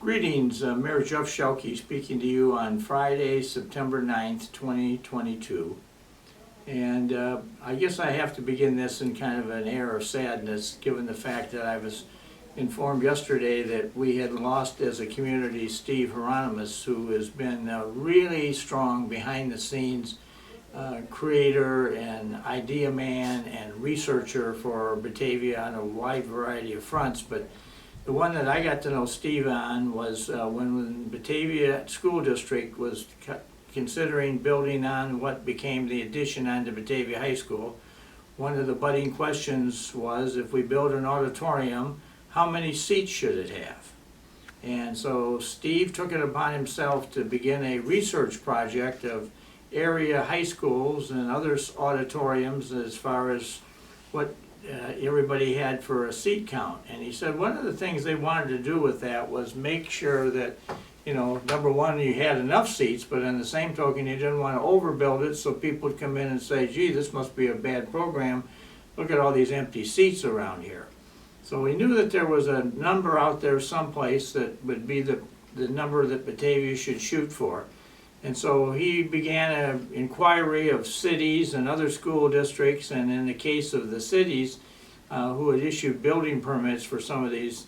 Greetings, Mayor Jeff Shelkey speaking to you on Friday, September 9th, 2022. And I guess I have to begin this in kind of an air of sadness, given the fact that I was informed yesterday that we had lost as a community Steve Hieronymus, who has been a really strong behind the scenes creator and idea man and researcher for Batavia on a wide variety of fronts. But the one that I got to know Steve on was when Batavia School District was considering building on what became the addition onto Batavia High School. One of the budding questions was, if we build an auditorium, how many seats should it have? And so Steve took it upon himself to begin a research project of area high schools and other auditoriums as far as what everybody had for a seat count. And he said one of the things they wanted to do with that was make sure that, you know, number one, you had enough seats, but in the same token, you didn't want to overbuild it so people would come in and say, gee, this must be a bad program. Look at all these empty seats around here. So we knew that there was a number out there someplace that would be the number that Batavia should shoot for. And so he began an inquiry of cities and other school districts, and in the case of the cities who had issued building permits for some of these,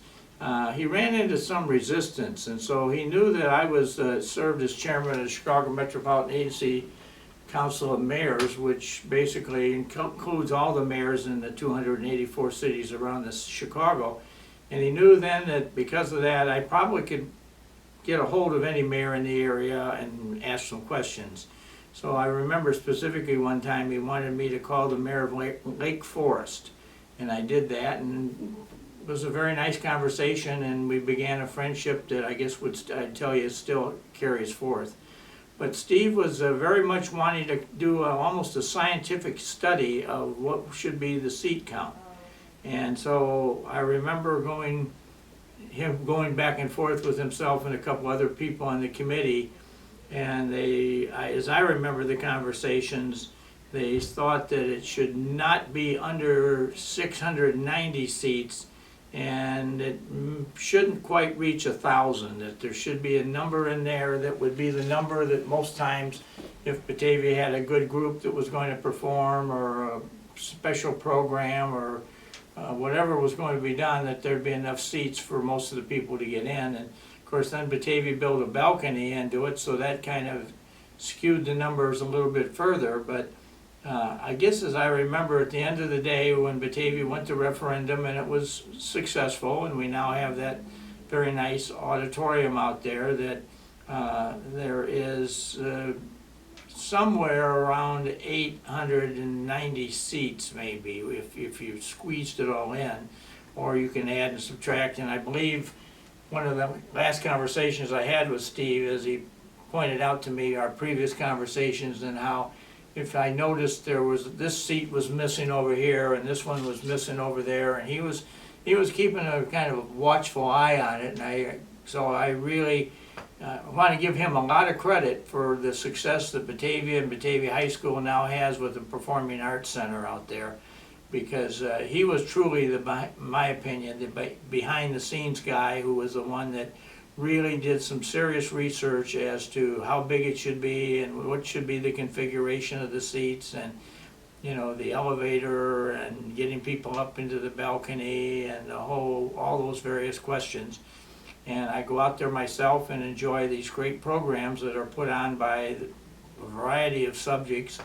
he ran into some resistance. And so he knew that I was served as chairman of the Chicago Metropolitan Agency Council of Mayors, which basically includes all the mayors in the 284 cities around Chicago. And he knew then that because of that, I probably could get a hold of any mayor in the area and ask some questions. So I remember specifically one time he wanted me to call the mayor of Lake Forest, and I did that, and it was a very nice conversation, and we began a friendship that I guess I'd tell you still carries forth. But Steve was very much wanting to do almost a scientific study of what should be the seat count. And so I remember him going back and forth with himself and a couple other people on the committee, and as I remember the conversations, they thought that it should not be under 690 seats, and it shouldn't quite reach 1,000, that there should be a number in there that would be the number that most times, if Batavia had a good group that was going to perform or a special program or whatever was going to be done, that there'd be enough seats for most of the people to get in. And of course then Batavia built a balcony into it, so that kind of skewed the numbers a little bit further. But I guess as I remember, at the end of the day, when Batavia went to referendum and it was successful, and we now have that very nice auditorium out there, that there is somewhere around 890 seats maybe, if you squeezed it all in, or you can add and subtract. And I believe one of the last conversations I had with Steve, as he pointed out to me our previous conversations, and how if I noticed there was this seat was missing over here and this one was missing over there, and he was keeping a kind of watchful eye on it. And so I really I want to give him a lot of credit for the success that Batavia and Batavia High School now has with the Performing Arts Center out there, because he was truly, in my opinion, the behind-the-scenes guy who was the one that really did some serious research as to how big it should be and what should be the configuration of the seats, and you know, the elevator and getting people up into the balcony and all those various questions. And I go out there myself and enjoy these great programs that are put on by a variety of subjects.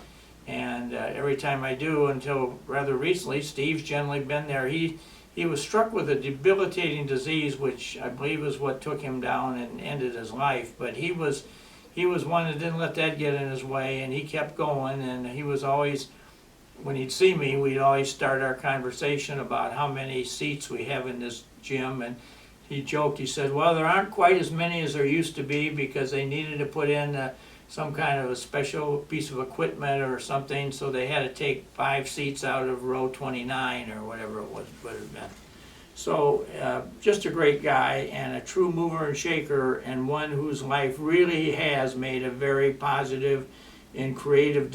And every time I do, until rather recently, Steve's generally been there. He was struck with a debilitating disease, which I believe is what took him down and ended his life. But he was one that didn't let that get in his way, and he kept going. And he was always, when he'd see me, we'd always start our conversation about how many seats we have in this gym. And he joked, he said, well, there aren't quite as many as there used to be because they needed to put in some kind of a special piece of equipment or something, so they had to take 5 seats out of row 29 or whatever it would have been. So just a great guy and a true mover and shaker, and one whose life really has made a very positive and creative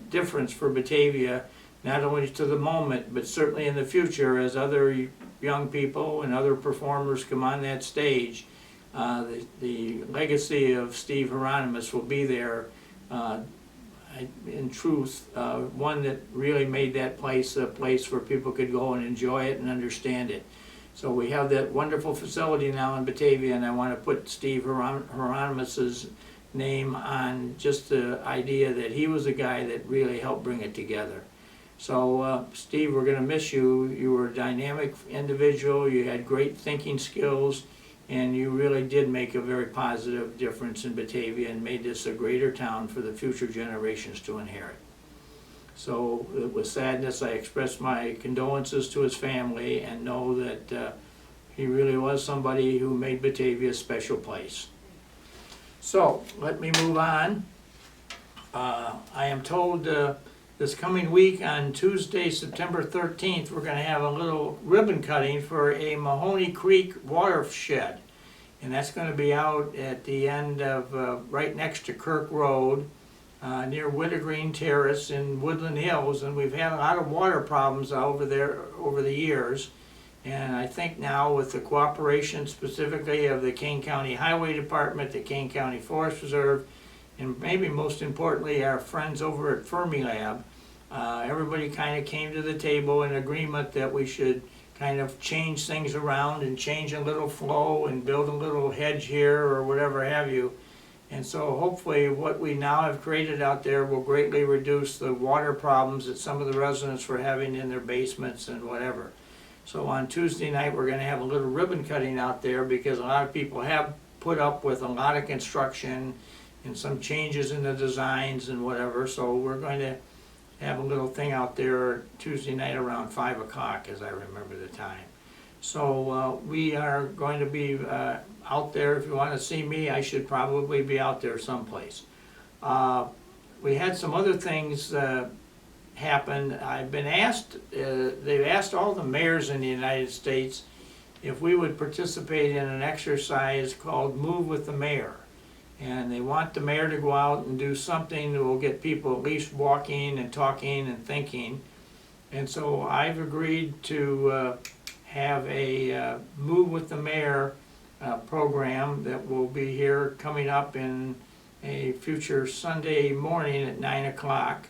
difference for Batavia, not only to the moment, but certainly in the future as other young people and other performers come on that stage. the legacy of Steve Hieronymus will be there. In truth, one that really made that place a place where people could go and enjoy it and understand it. So we have that wonderful facility now in Batavia, and I want to put Steve Hieronymus's name on just the idea that he was a guy that really helped bring it together. So Steve, we're going to miss you. You were a dynamic individual, you had great thinking skills, and you really did make a very positive difference in Batavia and made this a greater town for the future generations to inherit. So with sadness, I express my condolences to his family and know that he really was somebody who made Batavia a special place. So let me move on. I am told this coming week on Tuesday, September 13th, we're going to have a little ribbon cutting for a Mahoney Creek watershed. And that's going to be out at the end of, right next to Kirk Road, near Wintergreen Terrace in Woodland Hills. And we've had a lot of water problems over there over the years. And I think now with the cooperation specifically of the Kane County Highway Department, the Kane County Forest Reserve, and maybe most importantly our friends over at Fermilab, everybody kind of came to the table in agreement that we should kind of change things around and change a little flow and build a little hedge here or whatever have you. And so hopefully what we now have created out there will greatly reduce the water problems that some of the residents were having in their basements and whatever. So on Tuesday night we're going to have a little ribbon cutting out there because a lot of people have put up with a lot of construction and some changes in the designs and whatever. So we're going to have a little thing out there Tuesday night around 5 o'clock, as I remember the time. So we are going to be out there. If you want to see me, I should probably be out there someplace. We had some other things happen. I've been asked, they've asked all the mayors in the United States if we would participate in an exercise called Move with the Mayor. And they want the mayor to go out and do something that will get people at least walking and talking and thinking. And so I've agreed to have a Move with the Mayor program that will be here coming up in a future Sunday morning at 9 o'clock.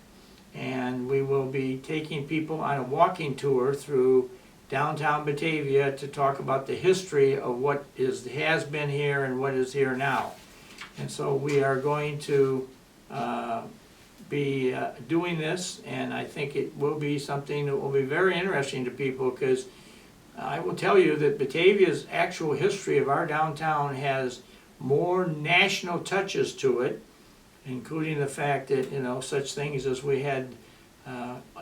And we will be taking people on a walking tour through downtown Batavia to talk about the history of what has been here and what is here now. And so we are going to be doing this, and I think it will be something that will be very interesting to people, because I will tell you that Batavia's actual history of our downtown has more national touches to it, including the fact that, you know, such things as we had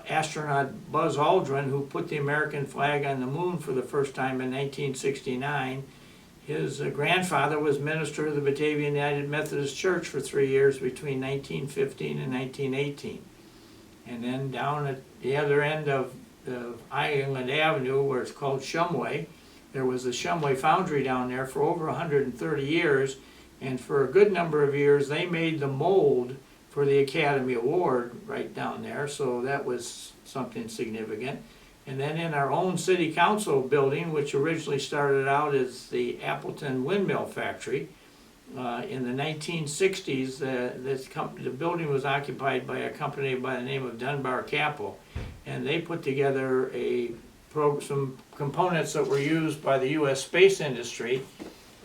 astronaut Buzz Aldrin, who put the American flag on the moon for the first time in 1969. His grandfather was minister of the Batavian United Methodist Church for 3 years between 1915 and 1918. And then down at the other end of Island Avenue, where it's called Shumway, there was the Shumway Foundry down there for over 130 years, and for a good number of years they made the mold for the Academy Award right down there, so that was something significant. And then in our own city council building, which originally started out as the Appleton Windmill Factory, in the 1960s, the building was occupied by a company by the name of Dunbar Capital, and they put together some components that were used by the U.S. space industry.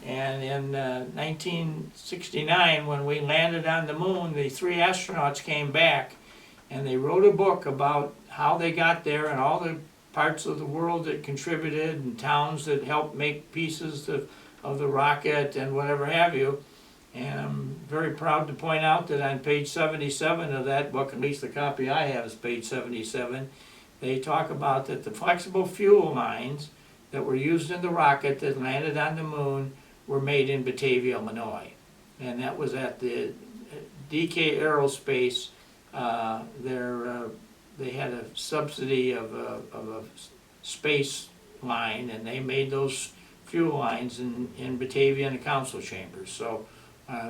And in 1969, when we landed on the moon, the 3 astronauts came back, and they wrote a book about how they got there and all the parts of the world that contributed and towns that helped make pieces of the rocket and whatever have you. And I'm very proud to point out that on page 77 of that book, at least the copy I have is page 77, they talk about that the flexible fuel lines that were used in the rocket that landed on the moon were made in Batavia, Illinois. And that was at the DK Aerospace. They had a subsidy of a space line, and they made those fuel lines in Batavia and the council chambers. So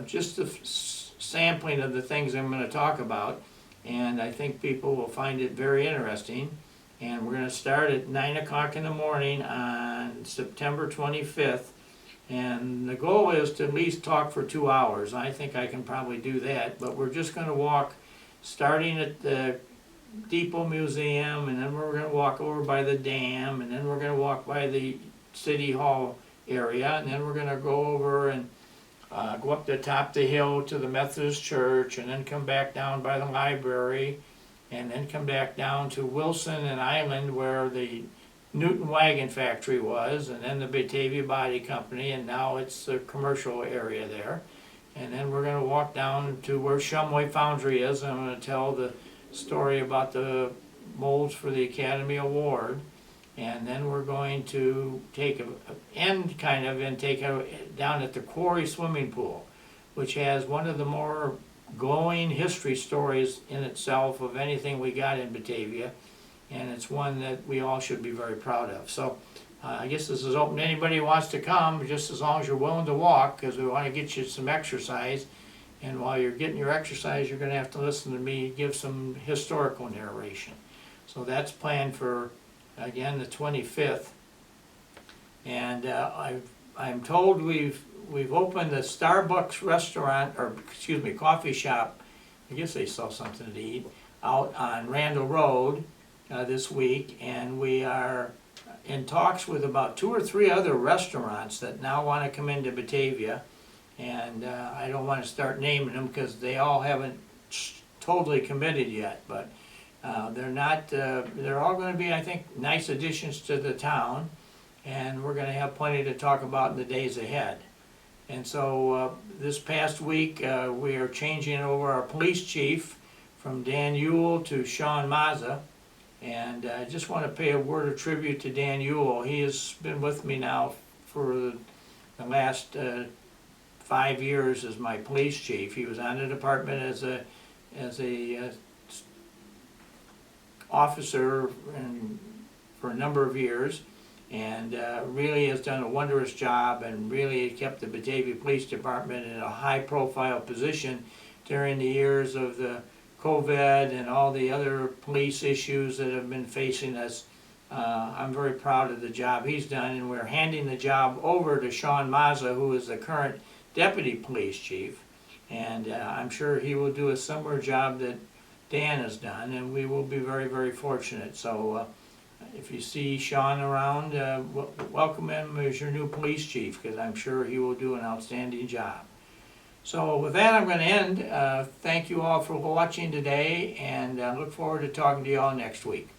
just a sampling of the things I'm going to talk about, and I think people will find it very interesting. And we're going to start at 9 o'clock in the morning on September 25th And the goal is to at least talk for 2 hours. I think I can probably do that, but we're just gonna walk, starting at the Depot Museum, and then we're gonna walk over by the dam, and then we're gonna walk by the City Hall area, and then we're gonna go over and go up the top of the hill to the Methodist Church, and then come back down by the library, and then come back down to Wilson and Island where the Newton Wagon Factory was, and then the Batavia Body Company, and now it's a commercial area there. And then we're gonna walk down to where Shumway Foundry is, and I'm gonna tell the story about the molds for the Academy Award. And then we're going to take down at the Quarry Swimming Pool, which has one of the more glowing history stories in itself of anything we got in Batavia. And it's one that we all should be very proud of. So I guess this is open to anybody who wants to come, just as long as you're willing to walk, because we want to get you some exercise. And while you're getting your exercise, you're going to have to listen to me give some historical narration. So that's planned for, again, the 25th. And I'm told we've opened a Starbucks restaurant, or excuse me, coffee shop. I guess they sell something to eat out on Randall Road this week, and we are in talks with about 2 or 3 other restaurants that now want to come into Batavia. And I don't want to start naming them because they all haven't totally committed yet, but they're all going to be, I think, nice additions to the town, and we're going to have plenty to talk about in the days ahead. And so this past week we are changing over our police chief from Dan Ewell to Sean Mazza. And I just want to pay a word of tribute to Dan Ewell. He has been with me now for the last 5 years as my police chief. He was on the department as a officer for a number of years, and really has done a wondrous job, and really kept the Batavia Police Department in a high-profile position during the years of the COVID and all the other police issues that have been facing us. I'm very proud of the job he's done, and we're handing the job over to Sean Mazza, who is the current deputy police chief, and I'm sure he will do a similar job that Dan has done, and we will be very, very fortunate. So if you see Sean around, welcome him as your new police chief, because I'm sure he will do an outstanding job. So with that, I'm going to end. Thank you all for watching today, and I look forward to talking to you all next week.